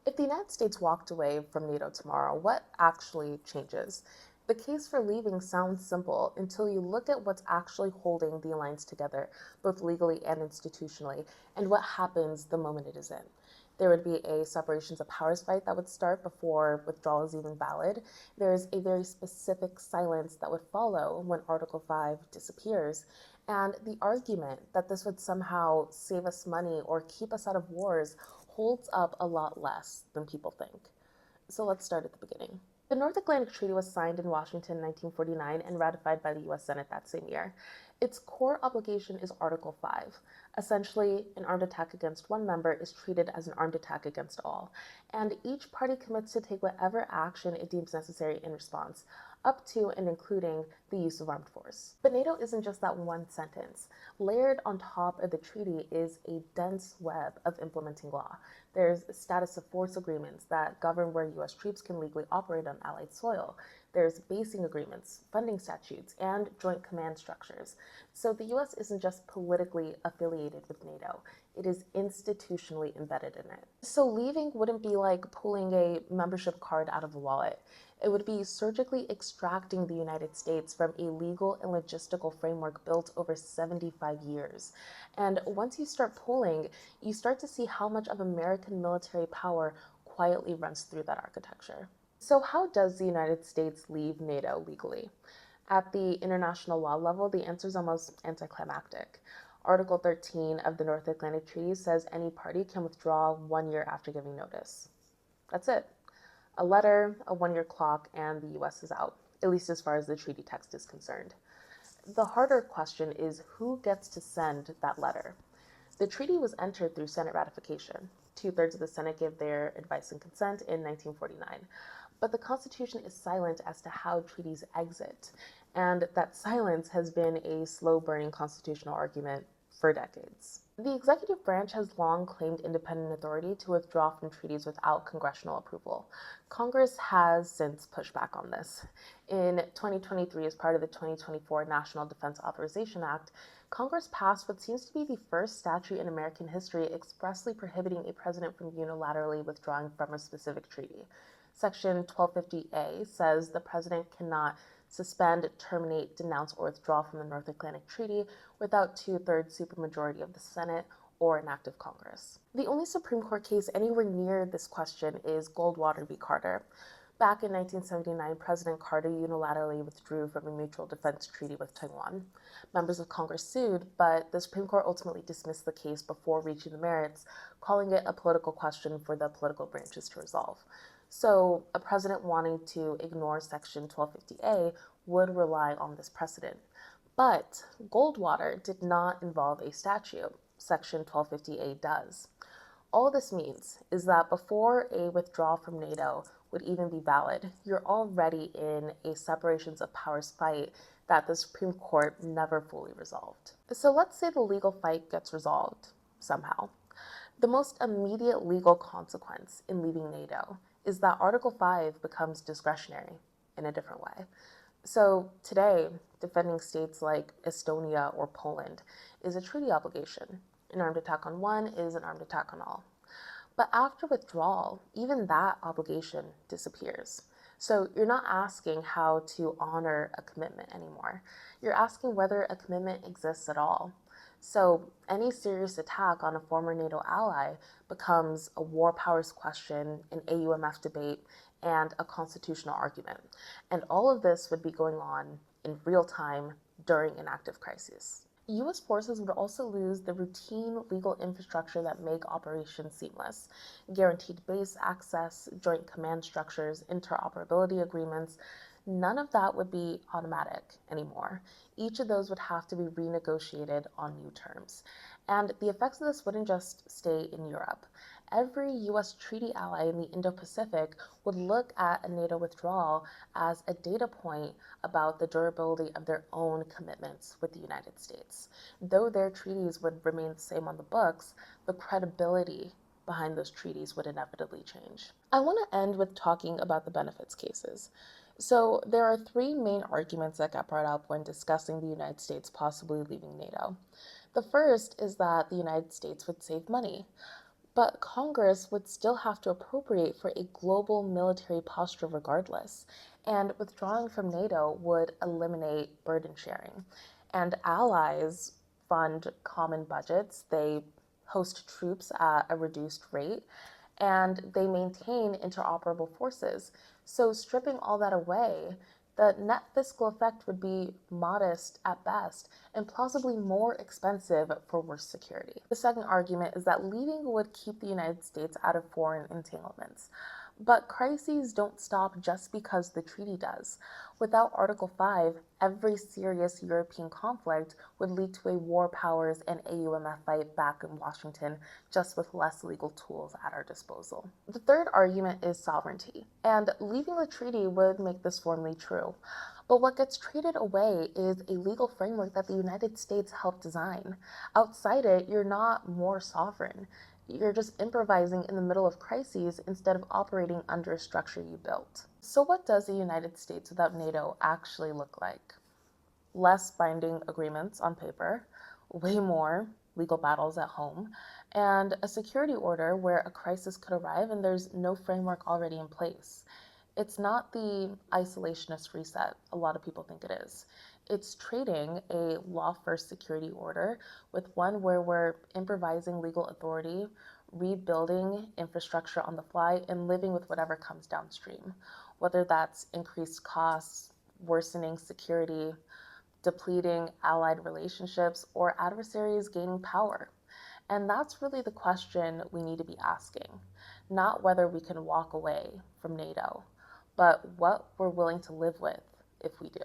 If the United States walked away from NATO tomorrow, what actually changes? The case for leaving sounds simple until you look at what's actually holding the alliance together, both legally and institutionally, and what happens the moment it is in. There would be a separations of powers fight that would start before withdrawal is even valid. There's a very specific silence that would follow when Article 5 disappears. And the argument that this would somehow save us money or keep us out of wars holds up a lot less than people think. So let's start at the beginning. The North Atlantic Treaty was signed in Washington in 1949 and ratified by the US Senate that same year. Its core obligation is Article 5. Essentially, an armed attack against one member is treated as an armed attack against all, and each party commits to take whatever action it deems necessary in response, up to and including the use of armed force. But NATO isn't just that one sentence. Layered on top of the treaty is a dense web of implementing law. There's status of force agreements that govern where U.S. troops can legally operate on Allied soil. There's basing agreements, funding statutes, and joint command structures. So the U.S. isn't just politically affiliated with NATO, it is institutionally embedded in it. So leaving wouldn't be like pulling a membership card out of a wallet. It would be surgically extracting the United States from a legal and logistical framework built over 75 years. And once you start pulling, you start to see how much of American military power quietly runs through that architecture. So how does the United States leave NATO legally? At the international law level, the answer is almost anticlimactic. Article 13 of the North Atlantic Treaty says any party can withdraw 1 year after giving notice. That's it. A letter, a 1 year clock, and the US is out, at least as far as the treaty text is concerned. The harder question is who gets to send that letter? The treaty was entered through Senate ratification. Two-thirds of the Senate gave their advice and consent in 1949. But the Constitution is silent as to how treaties exit, and that silence has been a slow-burning constitutional argument for decades. The executive branch has long claimed independent authority to withdraw from treaties without congressional approval. Congress has since pushed back on this. In 2023, as part of the 2024 National Defense Authorization Act, Congress passed what seems to be the first statute in American history expressly prohibiting a president from unilaterally withdrawing from a specific treaty. Section 1250A says the president cannot suspend, terminate, denounce, or withdraw from the North Atlantic Treaty without two-thirds supermajority of the Senate or an act of Congress. The only Supreme Court case anywhere near this question is Goldwater v. Carter. Back in 1979, President Carter unilaterally withdrew from a mutual defense treaty with Taiwan. Members of Congress sued, but the Supreme Court ultimately dismissed the case before reaching the merits, calling it a political question for the political branches to resolve. So a president wanting to ignore Section 1250A would rely on this precedent. But Goldwater did not involve a statute. Section 1250A does. All this means is that before a withdrawal from NATO would even be valid, you're already in a separations of powers fight that the Supreme Court never fully resolved. So let's say the legal fight gets resolved somehow. The most immediate legal consequence in leaving NATO is that Article 5 becomes discretionary in a different way. So today, defending states like Estonia or Poland is a treaty obligation. An armed attack on one is an armed attack on all. But after withdrawal, even that obligation disappears. So you're not asking how to honor a commitment anymore. You're asking whether a commitment exists at all. So any serious attack on a former NATO ally becomes a war powers question, an AUMF debate, and a constitutional argument. And all of this would be going on in real time during an active crisis. U.S. forces would also lose the routine legal infrastructure that make operations seamless. Guaranteed base access, joint command structures, interoperability agreements, none of that would be automatic anymore. Each of those would have to be renegotiated on new terms. And the effects of this wouldn't just stay in Europe. Every U.S. treaty ally in the Indo-Pacific would look at a NATO withdrawal as a data point about the durability of their own commitments with the United States. Though their treaties would remain the same on the books, the credibility behind those treaties would inevitably change. I want to end with talking about the benefits cases. So there are three main arguments that get brought up when discussing the United States possibly leaving NATO. The first is that the United States would save money. But Congress would still have to appropriate for a global military posture regardless, and withdrawing from NATO would eliminate burden sharing. And allies fund common budgets, they host troops at a reduced rate, and they maintain interoperable forces. So, stripping all that away, the net fiscal effect would be modest at best and plausibly more expensive for worse security. The second argument is that leaving would keep the United States out of foreign entanglements. But crises don't stop just because the treaty does. Without Article 5, every serious European conflict would lead to a War Powers and AUMF fight back in Washington, just with less legal tools at our disposal. The third argument is sovereignty, and leaving the treaty would make this formally true. But what gets traded away is a legal framework that the United States helped design. Outside it, you're not more sovereign. You're just improvising in the middle of crises instead of operating under a structure you built. So, what does the United States without NATO actually look like? Less binding agreements on paper, way more legal battles at home, and a security order where a crisis could arrive and there's no framework already in place. It's not the isolationist reset a lot of people think it is. It's trading a law first security order with one where we're improvising legal authority, rebuilding infrastructure on the fly, and living with whatever comes downstream, whether that's increased costs, worsening security, depleting allied relationships, or adversaries gaining power. And that's really the question we need to be asking. Not whether we can walk away from NATO, but what we're willing to live with if we do.